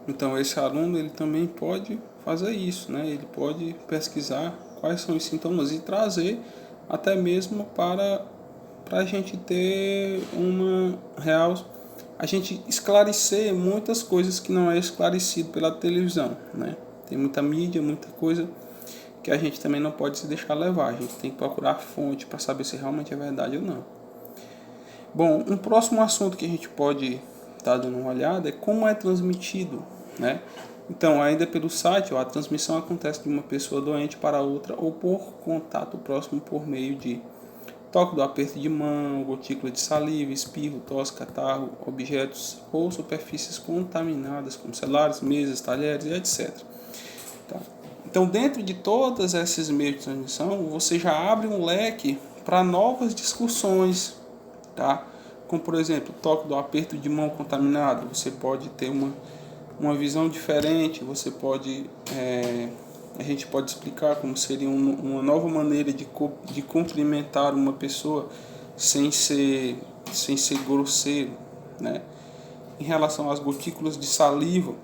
Então esse aluno ele também pode fazer isso, né? Ele pode pesquisar quais são os sintomas e trazer até mesmo para a gente ter uma real, a gente esclarecer muitas coisas que não é esclarecido pela televisão, né? Tem muita mídia, muita coisa que a gente também não pode se deixar levar. A gente tem que procurar a fonte para saber se realmente é verdade ou não. Bom, um próximo assunto que a gente pode estar dando uma olhada é como é transmitido, né? Então, ainda pelo site, a transmissão acontece de uma pessoa doente para outra ou por contato próximo por meio de toque do aperto de mão, gotícula de saliva, espirro, tosse, catarro, objetos ou superfícies contaminadas como celulares, mesas, talheres e etc. Tá? Então, dentro de todos esses meios de transmissão, você já abre um leque para novas discussões, tá? Como, por exemplo, o toque do aperto de mão contaminado. Você pode ter uma visão diferente, você pode... a gente pode explicar como seria uma nova maneira de cumprimentar uma pessoa sem ser grosseiro, né? Em relação às gotículas de saliva,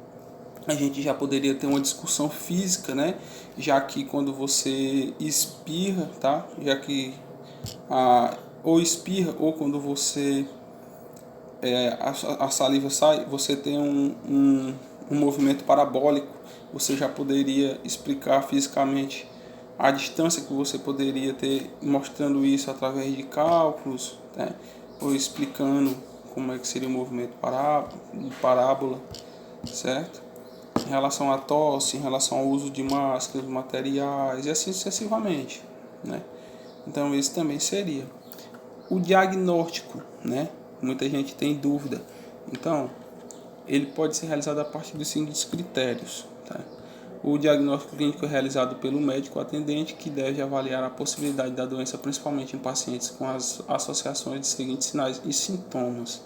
a gente já poderia ter uma discussão física, né? Já que quando você espirra, tá? Já que ou espirra ou quando você a saliva sai, você tem um movimento parabólico. Você já poderia explicar fisicamente a distância que você poderia ter, mostrando isso através de cálculos, né? Ou explicando como é que seria o movimento parábola, certo? Em relação à tosse, em relação ao uso de máscaras, materiais e assim sucessivamente, né? Então esse também seria o diagnóstico, né? Muita gente tem dúvida. Então, ele pode ser realizado a partir dos seguintes critérios, tá? O diagnóstico clínico é realizado pelo médico atendente, que deve avaliar a possibilidade da doença, principalmente em pacientes com as associações de seguintes sinais e sintomas,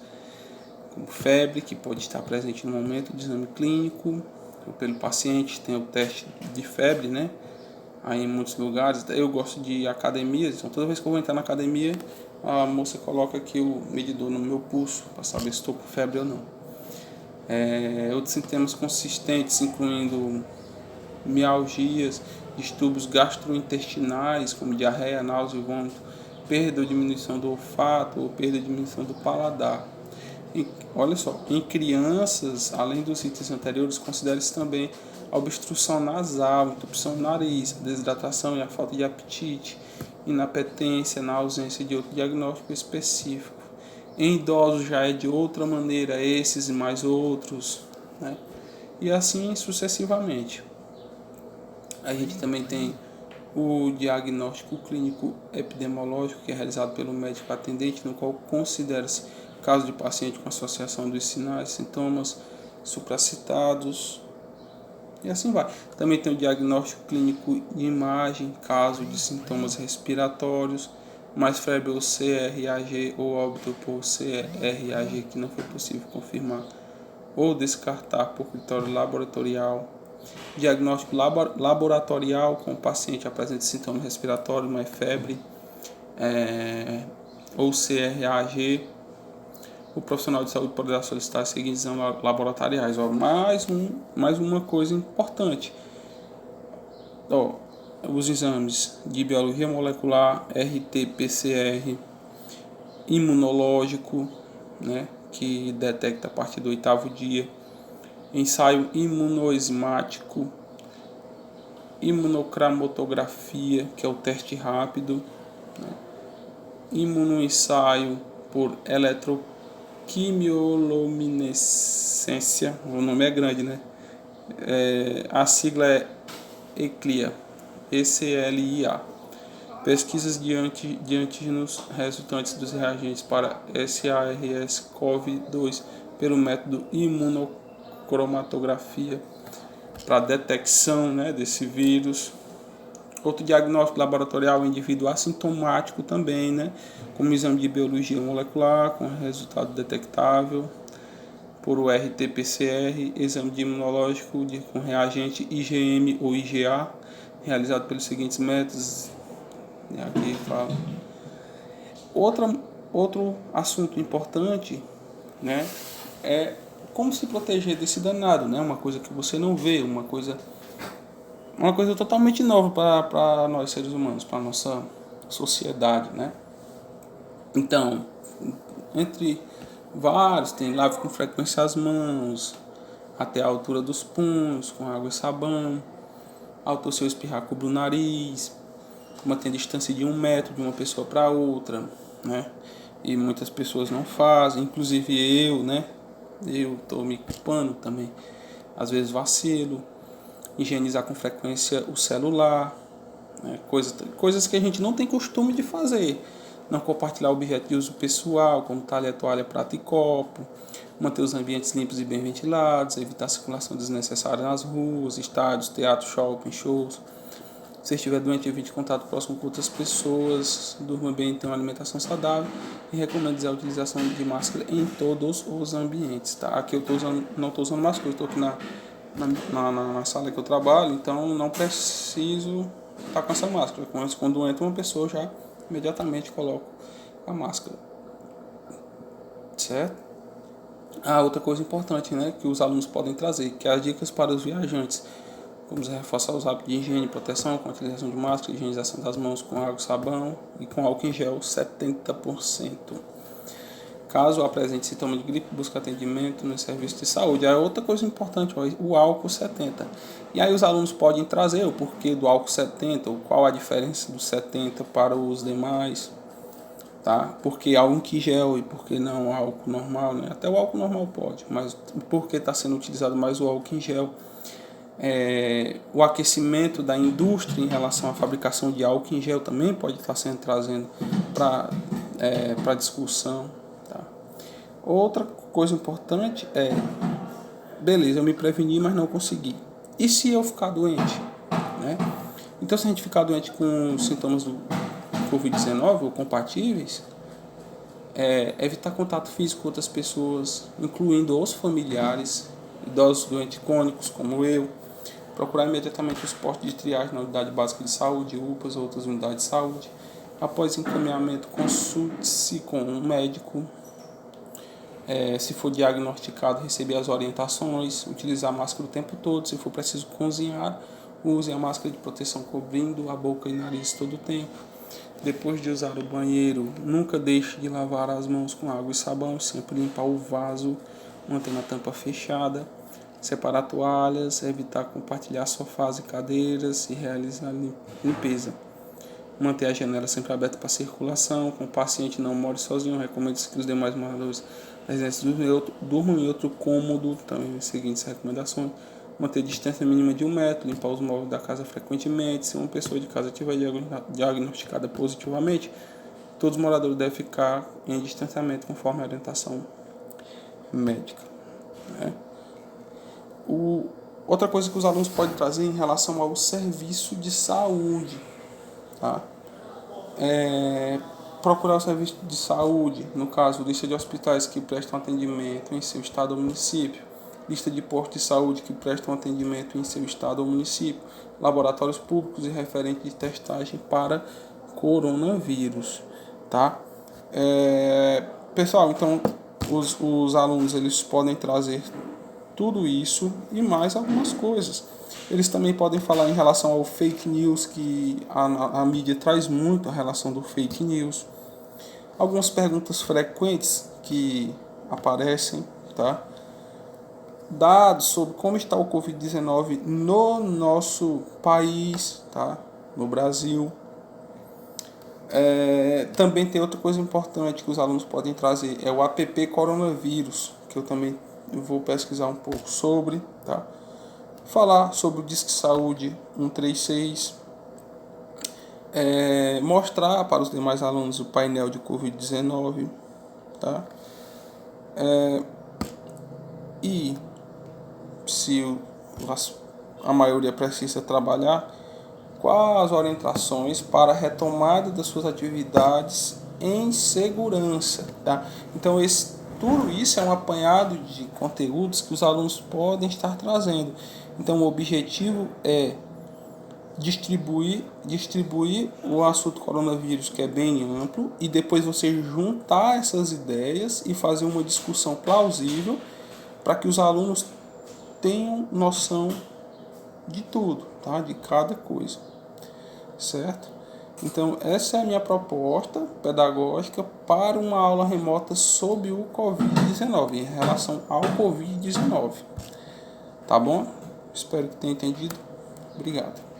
como febre, que pode estar presente no momento do exame clínico, ou pelo paciente tem o teste de febre, né? Aí em muitos lugares, eu gosto de academias, então toda vez que eu vou entrar na academia, a moça coloca aqui o medidor no meu pulso para saber se estou com febre ou não. Outros sintomas consistentes, incluindo mialgias, distúrbios gastrointestinais, como diarreia, náusea e vômito, perda ou diminuição do olfato ou perda ou diminuição do paladar. Olha só, em crianças, além dos itens anteriores, considere-se também a obstrução nasal, entupição do nariz, a desidratação e a falta de apetite, inapetência na ausência de outro diagnóstico específico. Em idosos já é de outra maneira, esses e mais outros, né? E assim sucessivamente. A gente também tem o diagnóstico clínico epidemiológico, que é realizado pelo médico atendente, no qual considera-se caso de paciente com associação dos sinais, sintomas supracitados, e assim vai. Também tem o diagnóstico clínico de imagem, caso de sintomas respiratórios, mais febre ou CRAG ou óbito por CRAG que não foi possível confirmar ou descartar por critério laboratorial. Diagnóstico laboratorial com o paciente apresenta sintomas respiratórios, mais febre ou CRAG. O profissional de saúde poderá solicitar as seguintes exames laboratoriais. Mais uma coisa importante. Os exames de biologia molecular, RT-PCR, imunológico, né, que detecta a partir do 8º dia, ensaio imunoenzimático, imunocromatografia, que é o teste rápido, né, imunoensaio por eletroquimioluminescência, o nome é grande, né? A sigla é ECLIA, ECLIA. Pesquisas de antígenos resultantes dos reagentes para SARS-CoV-2 pelo método imunocromatografia para detecção, né, desse vírus. Outro diagnóstico laboratorial é indivíduo assintomático também, né, como exame de biologia molecular com resultado detectável por o RT-PCR, exame de imunológico com reagente IgM ou IgA, realizado pelos seguintes métodos. Aqui fala. Outro assunto importante, né, é como se proteger desse danado, né? Uma coisa que você não vê, uma coisa totalmente nova para nós seres humanos, para a nossa sociedade, né? Então, entre vários, tem lave com frequência as mãos, até a altura dos punhos, com água e sabão, ao tossir ou espirrar, cubra o nariz, manter a distância de 1 metro de uma pessoa para outra, né? E muitas pessoas não fazem, inclusive eu, né? Eu estou me culpando também, às vezes vacilo. Higienizar com frequência o celular, né? Coisas que a gente não tem costume de fazer. Não compartilhar objetos de uso pessoal, como talher, toalha, prato e copo. Manter os ambientes limpos e bem ventilados. Evitar a circulação desnecessária nas ruas, estádios, teatros, shopping, shows. Se estiver doente, evite contato próximo com outras pessoas. Durma bem e tenha uma alimentação saudável. E recomendo a utilização de máscara em todos os ambientes. Tá? Aqui eu não estou usando máscara, eu estou aqui na sala que eu trabalho, então não preciso estar com essa máscara. Quando entra uma pessoa, já imediatamente coloco a máscara, certo? Outra coisa importante, né, que os alunos podem trazer, que é as dicas para os viajantes. Vamos reforçar os hábitos de higiene e proteção com a utilização de máscara, higienização das mãos com água e sabão e com álcool em gel 70%. Caso apresente sintoma de gripe, busque atendimento no serviço de saúde. É outra coisa importante, o álcool 70. E aí os alunos podem trazer o porquê do álcool 70, ou qual a diferença do 70 para os demais, tá? Por que álcool em gel e por que não álcool normal, né? Até o álcool normal pode, mas por que está sendo utilizado mais o álcool em gel? O aquecimento da indústria em relação à fabricação de álcool em gel também pode estar sendo trazendo para discussão. Outra coisa importante beleza, eu me preveni, mas não consegui. E se eu ficar doente? Né? Então, se a gente ficar doente com sintomas do Covid-19 ou compatíveis, evitar contato físico com outras pessoas, incluindo os familiares, idosos doentes crônicos como eu, procurar imediatamente os postos de triagem na unidade básica de saúde, UPAs ou outras unidades de saúde. Após encaminhamento, consulte-se com um médico. Se for diagnosticado, receber as orientações, utilizar a máscara o tempo todo. Se for preciso cozinhar, use a máscara de proteção cobrindo a boca e nariz todo o tempo. Depois de usar o banheiro, nunca deixe de lavar as mãos com água e sabão, sempre limpar o vaso, mantendo a tampa fechada. Separar toalhas, evitar compartilhar sofás e cadeiras e realizar limpeza. Manter a janela sempre aberta para circulação. Com o paciente não more sozinho, recomendo que os demais moradores da residência durmam em outro cômodo. Também as seguintes recomendações: manter a distância mínima de 1 metro, limpar os móveis da casa frequentemente. Se uma pessoa de casa tiver diagnosticada positivamente, todos os moradores devem ficar em distanciamento conforme a orientação médica. Né? Outra coisa que os alunos podem trazer em relação ao serviço de saúde, tá? Procurar o serviço de saúde, no caso, lista de hospitais que prestam atendimento em seu estado ou município, lista de postos de saúde que prestam atendimento em seu estado ou município, laboratórios públicos e referentes de testagem para coronavírus, tá? Pessoal, então os alunos eles podem trazer tudo isso e mais algumas coisas. Eles também podem falar em relação ao fake news, que a mídia traz muito a relação do fake news. Algumas perguntas frequentes que aparecem, tá? Dados sobre como está o Covid-19 no nosso país, tá? No Brasil. Também tem outra coisa importante que os alunos podem trazer, é o app Coronavírus, que eu também vou pesquisar um pouco sobre, tá? Falar sobre o Disque Saúde 136, mostrar para os demais alunos o painel de Covid-19, tá? E se a maioria precisa trabalhar, quais as orientações para a retomada das suas atividades em segurança, tá? Então tudo isso é um apanhado de conteúdos que os alunos podem estar trazendo. Então o objetivo é distribuir o assunto coronavírus, que é bem amplo, e depois você juntar essas ideias e fazer uma discussão plausível para que os alunos tenham noção de tudo, tá? De cada coisa, certo? Então, essa é a minha proposta pedagógica para uma aula remota sobre o Covid-19, em relação ao Covid-19. Tá bom? Espero que tenha entendido. Obrigado.